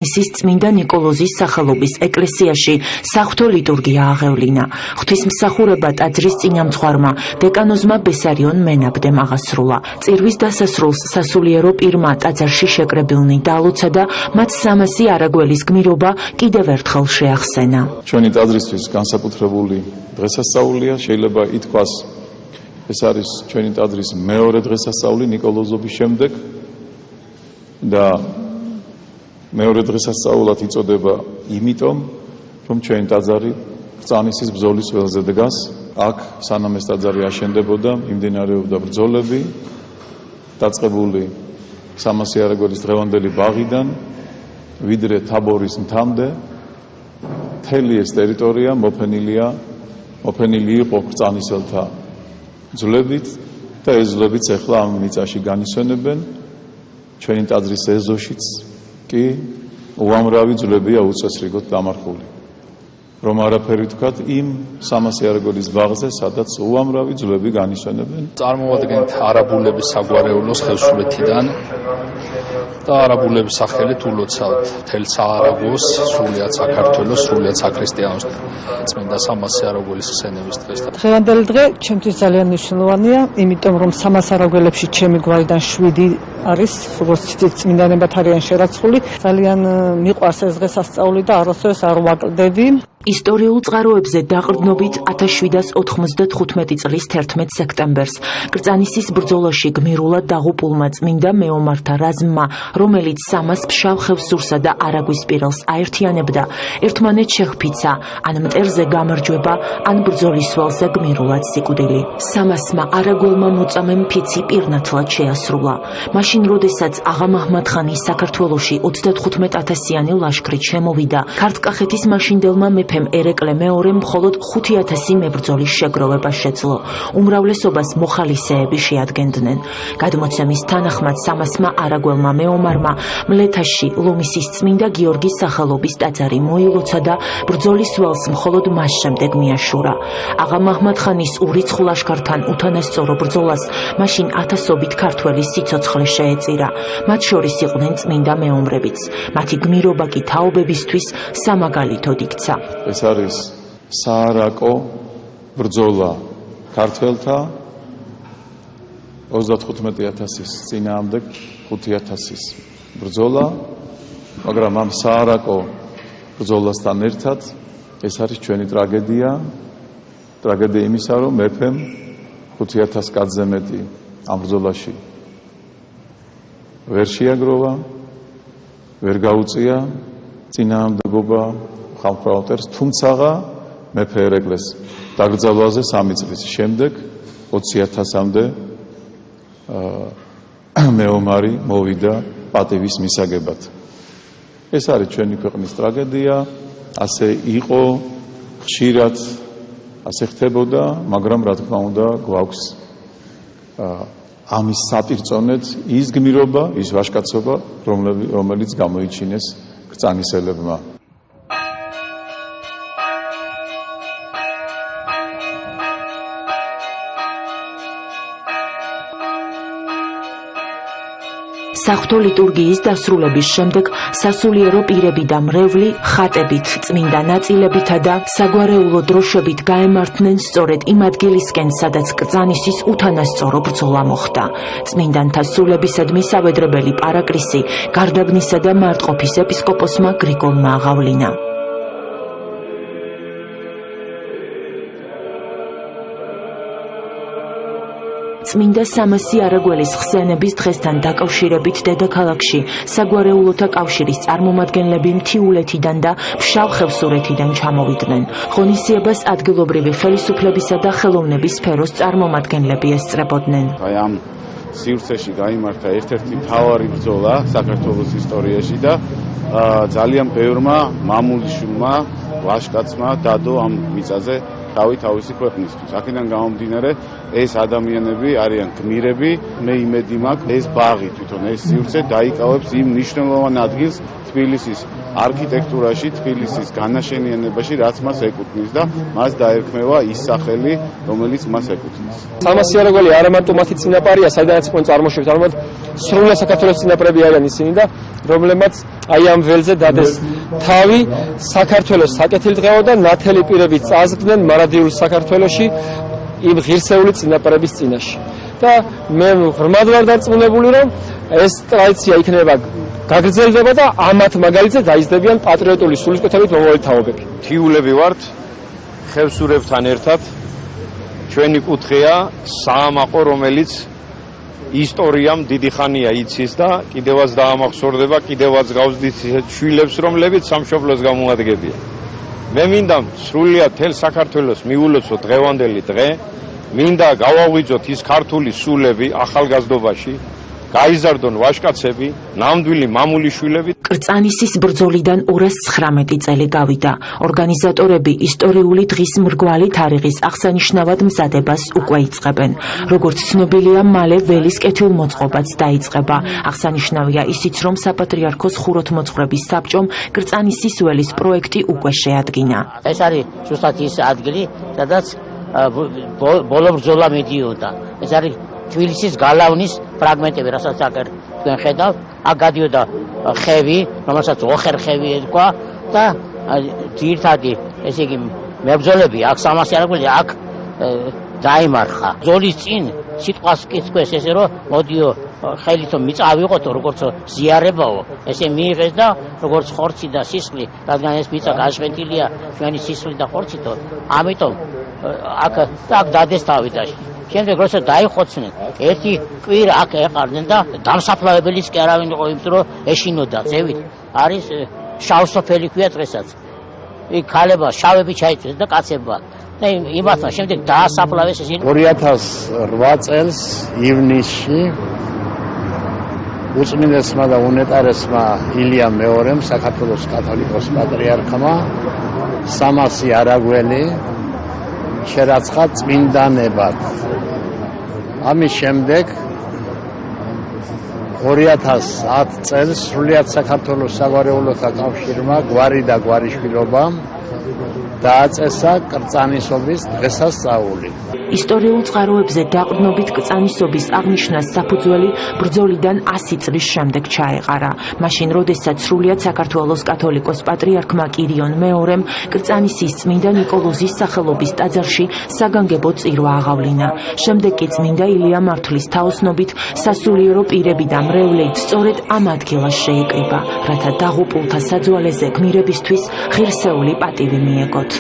ისის წმინდა ნიკოლოზის სახელობის ეკლესიაში საღვთო ლიტურგია აღევლინა. ღვთისმსახურება ტაძრის წინამძღვარმა დეკანოზმა ბესარიონ მენაბდემ აღასრულა. წირვის დასასრულს სასულიერო პირმა ტაძარში შეკრებილნი დაალოცა და მათ 300 არაგველის გმირობა კიდევ ერთხელ შეახსენა. ჩვენი ტაძრისთვის განსაკუთრებული დღესასწაულია, შეიძლება ითქვას ეს არის ჩვენი ტაძრის მეორე დღესასწაული ნიკოლოზობის შემდეგ და მეორე დღესასწაულად იწოდება იმიტომ, რომ ჩვენი ტაძარი ბრძანისის ბრძოლის ველზე დგას. აქ სანამ ეს ტაძარი აშენდებოდა, მიმდინარეობდა ბრძოლები, დაწყებული 300 არაგველის დღევანდელი ბაღიდან, ვიდრე თაბორის მთამდე, მთელი ეს ტერიტორია მოფენილი იყო ბრძანისელთა ძვლებით და ეს ძვლებიც ახლა ამ მიწაში განისვენებენ. ჩვენი ტაძრის ეზოშიც კი უამრავი ძვლებია უწესრიგოდ დამარხული. რომ არაფერი ვთქვათ იმ 300 არაგველის ბაღზე, სადაც უამრავი ძვლები განისვენებენ. წარმოვადგენთ არაბულების საგვარეულოს ხელშუქებიდან და არაბულების სახელით ულოცავთ მთელ საარაგოს, სრულიად საქართველოს, სრულიად საქრისტიანოს წმინდა 300 არაგველის ხსენების დღეს. დღევანდელი დღე ჩემთვის ძალიან მნიშვნელოვანია, იმიტომ რომ 300 არაგველებში ჩემი გვარიდან 7 არის, როგორც წმინდანებად არიან შერაცხული. ძალიან მიყვარს ეს დღესასწაული და არასდროს არ ვაკლდები. ისტორიულ წყაროებზე დაყრდნობით 1795 წლის 11 სექტემბერს კრწანისის ბრძოლაში გმირულად დაღუპულმა წმინდა მეომართა რაზმმა, რომელიც 300 ფშავ ხევსურსა და არაგვის პირელს აერთიანებდა, ერთმანეთს შეჰფიცა, ან მტერზე გამარჯვება, ან ბრძოლის ველზე გმირულად სიკვდილი. 300-მა არაგველმა მოწამემ ფიცი პირნათლად შეასრულა. მაშინ, როდესაც აღა მაჰმად-ხანი საქართველოში 35,000-იანი ლაშქრით შემოვიდა, ქართლ-კახეთის მაშინდელმა მეფემ ერეკლე მეორემ მხოლოდ 5,000 მებრძოლის შეგროვება შეძლო. უმრავლესობას მოხალისეები შეადგენდნენ. გადმოცემის თანახმად 300-მა არაგველმა მეომარმა მლეთაში ლომისის წმინდა გიორგის სახელობის ტაძარი მოილოცა და ბრძოლის ველს მხოლოდ მას შემდეგ მიაშურა. აღა მაჰმად-ხანის ურიცხ ლაშქართან უთანასწორო ბრძოლას მაშინ ათასობით ქართველი სიცოცხლე შეეწირა. მათ შორის იყვნენ წმინდა მეომრებიც. მათი გმირობა კი თაობებისთვის სამაგალითოდ იქცა. ეს არის საარაკო ბრძოლა ქართველთა 35,000-ის წინააღმდეგ 5,000-ის ბრძოლა, მაგრამ ამ საარაკო ბრძოლასთან ერთად ეს არის ჩვენი ტრაგედია იმისა, რომ მეფემ 5,000 კაცზე მეტი ამ ბრძოლაში ვერ შეაგროვა, ვერ გაუწია წინააღმდეგობა ხალხმრავალტერს, თუმცა მეფე ერეკლეს დაკრძალვაზე 3 წლის შემდეგ 20,000-მდე მეომარი მოვიდა პატივის მისაგებად. ეს არის ჩვენი ქვეყნის ტრაგედია, ასე იყო, ხშირად ასე ხდებოდა, მაგრამ რა თქმა უნდა გვაქვს ამის საპირწონედ ის გმირობა, ის ვაჟკაცობა, რომელიც გამოიჩინეს კრწანისელებმა. საღვთო ლიტურგიის დასრულების შემდეგ სასულიერო პირები და მრევლი ხატებით, წმინდა ნაწილებითა და საგვარეულო დროშებით გაემართნენ სწორედ იმ ადგილისკენ, სადაც კრწანისის უთანასწორო ბრძოლა მოხდა. წმინდანთა სულებისადმი სავედრებელი პარაკლისი გარდაბნისა და მარტყოფის ეპისკოპოსმა გრიგოლმა აღავლინა. წმინდა 300 არაგველის ხსენების დღესთან დაკავშირებით დედაქალაქში საგვარეულოთა კავშირის წარმომადგენლები მთიულეთიდან და ფშავ ხევსურეთიდან ჩამოვიდნენ. ღონისძიებას ადგილობრივი ხელისუფლებისა და ხელოვნების სფეროს წარმომადგენლები ესწრებოდნენ. ამ სივრცეში გაიმართა ერთ-ერთი მთავარი ბრძოლა საქართველოს ისტორიაში და ძალიან ბევრმა მამულიშვილმა, ვაჟკაცმა დადო ამ მიწაზე თავისი ქვეყნისთვის. აქედან გამომდინარე, ეს ადამიანები არიან გმირები, მე იმედი მაქვს, ეს ბაღი თვითონ ეს სივრცე დაიკავებს იმ მნიშვნელოვან ადგილს თბილისის არქიტექტურაში, თბილისის განაშენიანებაში, რაც მას ეკუთვნის და მას დაერქმევა ის სახელი, რომელიც მას ეკუთვნის. სამასიარაგველი არა მარტო მათი წინაპარია, საიდანაც იყვნენ წარმოშობით, არამედ სრულად საქართველოს წინაპრები არიან ისინი და რომლებმაც აი ამ ველზე დადეს თავი საქართველოს საკეთილდღეო და ნათელი პირებით წარსდგნენ მარადიულ საქართველოში იმ ღირსეული წინაპრების წინაშე. და მე ღრმად ვარ დარწმუნებული, რომ ეს ტრადიცია იქნება გაგრძელდება და ამათ მაგალითზე დაიზრდებიან პატრიოტული სულისკვეთებით მომავალი თაობები. თიულები ვართ ხევსურებთან ერთად. ჩვენი კუთხეა საამაყო, რომელიც ისტორიამ დიდი ხანია იცის და კიდევაც დაამახსოვრდება, კიდევაც გავზდით ისეთ შვილებს, რომლებიც სამშობლოს გამოადგენენ. მე მინდა სრულიად თელ საქართველოს მიულოცო დღევანდელი დღე, მინდა გავაღვიძოთ ის ქართული სულები ახალგაზრდობაში, გაიზარდონ ვაჟკაცები, ნამდვილი მამული შვილები. კრწანისის ბრძოლიდან 219 წელი გავიდა. ორგანიზატორები ისტორიული დღის მრგვალი თარიღის აღსანიშნავად მზადებას უკვე იწყებენ. როგორც ცნობილია, მალე ველის კეთილმოწყობაც დაიწყება. აღსანიშნავია ისიც, რომ საპატრიარქოს ხუროთმოძღვრების საბჭომ კრწანისის ველის პროექტი უკვე შეადგინა. ეს არის ზუსტად ის ადგილი, სადაც ბოლო ბრძოლა მიდიოდა. ეს არის თბილისის გალავნის ფრაგმენტები, რასაც თქვენ ხედავთ, აქ გადიოდა ხევი, რომელსაც ოხერხევი ერქვა და ძირითადი, ესე იგი, მებრძოლები აქ სამასიარაგველი აქ დაიმარხა. ბრძოლის წინ სიტყვას კითხვეს ესე რომ მოდიო ხელითო მიწავიღოთ, როგორც ზიარებაო, ესე მიიღეს და როგორც ხორცი და სისხლი, რადგან ეს მიწა გაშფენილია ჩვენი სისხლით და ხორცითო, ამიტომ აქ დადეს თავი და შემდეგ როცა დაიხოცნენ, ერთი კვირა აქ ეყარდნენ და დამსაფლავებელიც კი არავინ იყო, იმიტომ რომ ეშინოდა ძევით. არის შავსოფელი ქვია დღესაც. იქ ქალება შავები ჩაიწვეს და კაცებმა. და იმათმა შემდეგ დაასაფლავეს ეს 2008 წელს ივნისში უწმინდესმა და უნეტარესმა ილია მეორემ საქართველოს კათოლიკოს პატრიარქმა სამასი არაგველი შერაცხა წმინდანებად. ამის შემდეგ 2010 წელს სრულიად საქართველოს საგვარეულოთა კავშირმა გვარი და გვარიშვილობა დააწესა კრწანისობის დღესასწაული. ისტორიულ წყაროებზე დაყრდნობით კრწანისობის აღნიშვნას საფუძველი ბრძოლიდან 100 წლის შემდეგ ჩაეყარა. მაშინ, როდესაც სრულიად საქართველოს კათოლიკოს პატრიარქმა კირიონ მეორემ კრწანისის წმინდა ნიკოლოზის სახელობის ტაძარში საგანგებო წირვა აღავლინა. შემდეგ კი წმინდა ილია მართლის თაოსნობით სასულიერო პირები და მრევლით სწორედ ამ ადგილას შეიკრიბა, რათა დაღუპულთა საძვალეზე გმირებისთვის ღირსეული პატივი მიეგოთ.